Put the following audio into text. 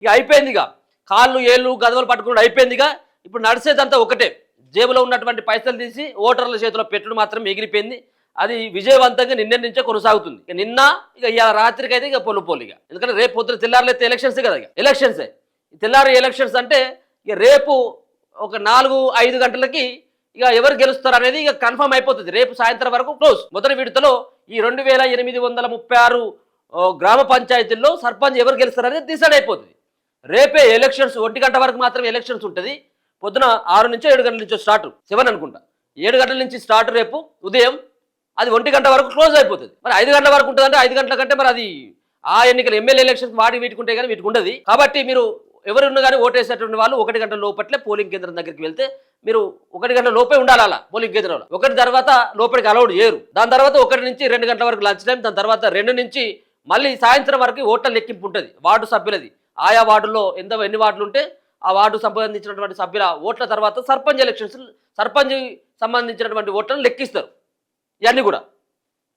ఇక అయిపోయిందిగా కాళ్ళు ఏళ్ళు గదవలు పట్టుకుని అయిపోయిందిగా. ఇప్పుడు నడిచేదంతా ఒకటే, జేబులో ఉన్నటువంటి పైసలు తీసి ఓటర్ల చేతిలో పెట్టుడు మాత్రం మిగిలిపోయింది. అది విజయవంతంగా నిన్న నుంచే కొనసాగుతుంది. ఇక నిన్న ఇక ఇవాళ రాత్రికి అయితే ఇక పొల్లుపోలిగా, ఎందుకంటే రేపు పొద్దున తెల్లారులైతే ఎలక్షన్సే కదా, ఇక ఎలక్షన్సే తెల్లారి ఎలక్షన్స్ అంటే ఇక రేపు ఒక 4-5 గంటలకి ఇక ఎవరు గెలుస్తారు అనేది ఇక కన్ఫర్మ్ అయిపోతుంది. రేపు సాయంత్రం వరకు క్లోజ్. మొదటి విడతలో ఈ 2836 గ్రామ పంచాయతీల్లో సర్పంచ్ ఎవరు గెలుస్తారు అనేది డిసైడ్ అయిపోతుంది. రేపే ఎలక్షన్స్ 1 గంట వరకు మాత్రం ఎలక్షన్స్ ఉంటుంది. పొద్దున 6 నుంచో 7 గంటల నుంచో స్టార్ట్, 7 అనుకుంటా, 7 గంటల నుంచి స్టార్ట్ రేపు ఉదయం. అది 1 గంట వరకు క్లోజ్ అయిపోతుంది. మరి 5 గంటల వరకు ఉంటుంది అంటే 5 గంటల కంటే మరి అది ఆ ఎన్నికలు ఎమ్మెల్యే ఎలక్షన్స్ వాటికి వీటికి ఉంటాయి కానీ వీటికి ఉండదు. కాబట్టి మీరు ఎవరున్నా కానీ ఓటేసేటువంటి వాళ్ళు 1 గంట లోపట్లే పోలింగ్ కేంద్రం దగ్గరికి వెళ్తే మీరు 1 గంట లోపే ఉండాలి అలా పోలింగ్ కేంద్రంలో. 1 తర్వాత లోపలికి అలౌడ్ చేయరు. దాని తర్వాత 1 నుంచి 2 గంటల వరకు లంచ్ టైం. దాని తర్వాత 2 నుంచి మళ్ళీ సాయంత్రం వరకు ఓట్ల లెక్కింపు ఉంటుంది వార్డు సభ్యులది. ఆయా వార్డులో ఎన్ని వార్డులు ఉంటే ఆ వార్డు సంబంధించినటువంటి సభ్యుల ఓట్ల తర్వాత సర్పంచ్ ఎలక్షన్స్, సర్పంచ్ సంబంధించినటువంటి ఓట్లను లెక్కిస్తారు. ఇవన్నీ కూడా